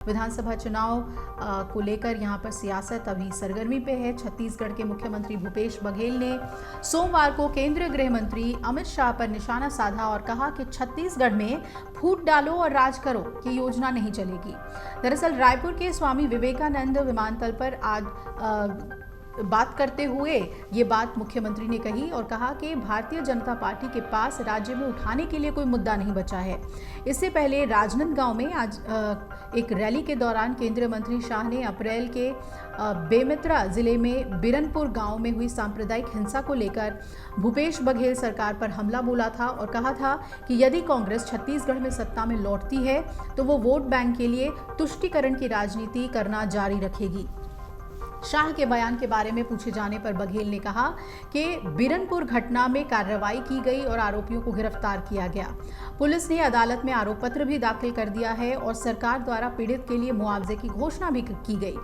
विधानसभा चुनाव को लेकर यहां पर सियासत अभी सरगर्मी पे है। छत्तीसगढ़ के मुख्यमंत्री भूपेश बघेल ने सोमवार को केंद्रीय गृह मंत्री अमित शाह पर निशाना साधा और कहा कि छत्तीसगढ़ में फूट डालो और राज करो की योजना नहीं चलेगी। दरअसल रायपुर के स्वामी विवेकानंद विमानतल पर आज बात करते हुए ये बात मुख्यमंत्री ने कही और कहा कि भारतीय जनता पार्टी के पास राज्य में उठाने के लिए कोई मुद्दा नहीं बचा है। इससे पहले राजनांदगांव में आज एक रैली के दौरान केंद्रीय मंत्री शाह ने अप्रैल के बेमेतरा जिले में बिरनपुर गांव में हुई सांप्रदायिक हिंसा को लेकर भूपेश बघेल सरकार पर हमला बोला था और कहा था कि यदि कांग्रेस छत्तीसगढ़ में सत्ता में लौटती है तो वो वोट बैंक के लिए तुष्टीकरण की राजनीति करना जारी रखेगी। शाह के बयान के बारे में पूछे जाने पर बघेल ने कहा कि बिरनपुर घटना में कार्रवाई की गई और आरोपियों को गिरफ्तार किया गया। पुलिस ने अदालत में आरोप पत्र भी दाखिल कर दिया है और सरकार द्वारा पीड़ित के लिए मुआवजे की घोषणा भी की गई।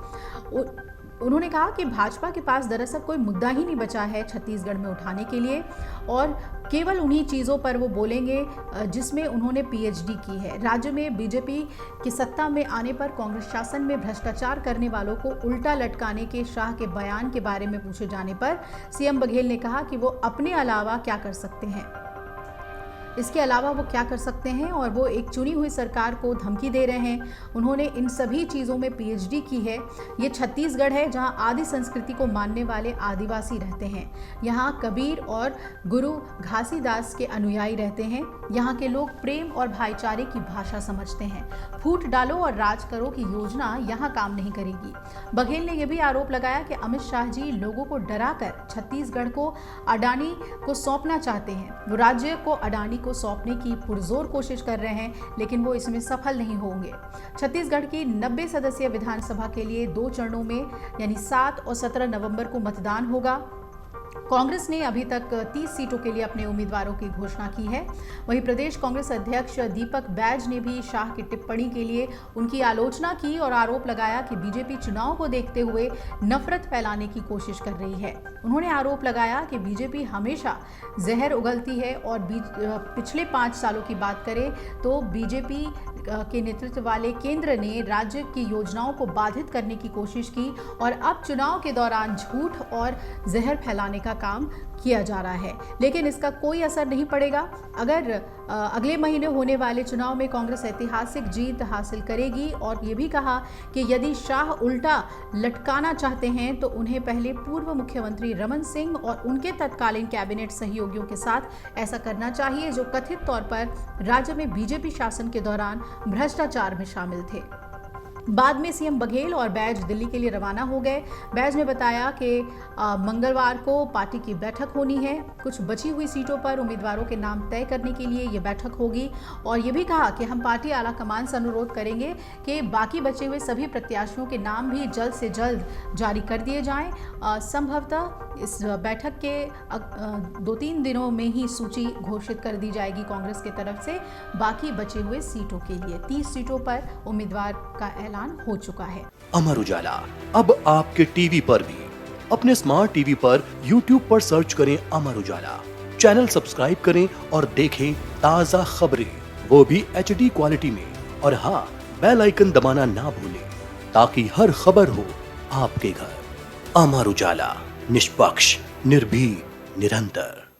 उन्होंने कहा कि भाजपा के पास दरअसल कोई मुद्दा ही नहीं बचा है छत्तीसगढ़ में उठाने के लिए और केवल उन्हीं चीज़ों पर वो बोलेंगे जिसमें उन्होंने पीएचडी की है। राज्य में बीजेपी की सत्ता में आने पर कांग्रेस शासन में भ्रष्टाचार करने वालों को उल्टा लटकाने के शाह के बयान के बारे में पूछे जाने पर सीएम बघेल ने कहा कि वो अपने अलावा क्या कर सकते हैं, इसके अलावा वो क्या कर सकते हैं और वो एक चुनी हुई सरकार को धमकी दे रहे हैं। उन्होंने इन सभी चीज़ों में पीएचडी की है। ये छत्तीसगढ़ है जहां आदि संस्कृति को मानने वाले आदिवासी रहते हैं। यहाँ कबीर और गुरु घासीदास के अनुयायी रहते हैं। यहाँ के लोग प्रेम और भाईचारे की भाषा समझते हैं। फूट डालो और राज करो की योजना यहाँ काम नहीं करेगी। बघेल ने यह भी आरोप लगाया कि अमित शाह जी लोगों को डराकर छत्तीसगढ़ को अडानी को सौंपना चाहते हैं। वो राज्य को अडानी को सौंपने की पुरजोर कोशिश कर रहे हैं, लेकिन वो इसमें सफल नहीं होंगे। छत्तीसगढ़ की 90 सदस्यीय विधानसभा के लिए 2 चरणों में यानी 7 और 17 नवंबर को मतदान होगा। कांग्रेस ने अभी तक 30 सीटों के लिए अपने उम्मीदवारों की घोषणा की है। वहीं प्रदेश कांग्रेस अध्यक्ष दीपक बैज ने भी शाह की टिप्पणी के लिए उनकी आलोचना की और आरोप लगाया कि बीजेपी चुनाव को देखते हुए नफरत फैलाने की कोशिश कर रही है। उन्होंने आरोप लगाया कि बीजेपी हमेशा जहर उगलती है और पिछले 5 सालों की बात करें तो बीजेपी के नेतृत्व वाले केंद्र ने राज्य की योजनाओं को बाधित करने की कोशिश की और अब चुनाव के दौरान झूठ और जहर फैलाने का काम किया जा रहा है, लेकिन इसका कोई असर नहीं पड़ेगा। अगर अगले महीने होने वाले चुनाव में कांग्रेस ऐतिहासिक जीत हासिल करेगी और ये भी कहा कि यदि शाह उल्टा लटकाना चाहते हैं तो उन्हें पहले पूर्व मुख्यमंत्री रमन सिंह और उनके तत्कालीन कैबिनेट सहयोगियों के साथ ऐसा करना चाहिए जो कथित तौर पर राज्य में बीजेपी शासन के दौरान भ्रष्टाचार में शामिल थे। बाद में सीएम बघेल और बैज दिल्ली के लिए रवाना हो गए। बैज ने बताया कि मंगलवार को पार्टी की बैठक होनी है। कुछ बची हुई सीटों पर उम्मीदवारों के नाम तय करने के लिए ये बैठक होगी और ये भी कहा कि हम पार्टी आला कमान से अनुरोध करेंगे कि बाकी बचे हुए सभी प्रत्याशियों के नाम भी जल्द से जल्द जारी कर दिए जाएं। संभवतः इस बैठक के 2-3 दिनों में ही सूची घोषित कर दी जाएगी कांग्रेस की तरफ से बाकी बचे हुए सीटों के लिए। 30 सीटों पर उम्मीदवार का ऐलान हो चुका है। अमर उजाला अब आपके टीवी पर भी। अपने स्मार्ट टीवी पर YouTube पर सर्च करें अमर उजाला, चैनल सब्सक्राइब करें और देखें ताज़ा खबरें, वो भी HD क्वालिटी में। और हाँ, बेल आइकन दबाना ना भूलें ताकि हर खबर हो आपके घर। अमर उजाला, निष्पक्ष, निर्भीक, निरंतर।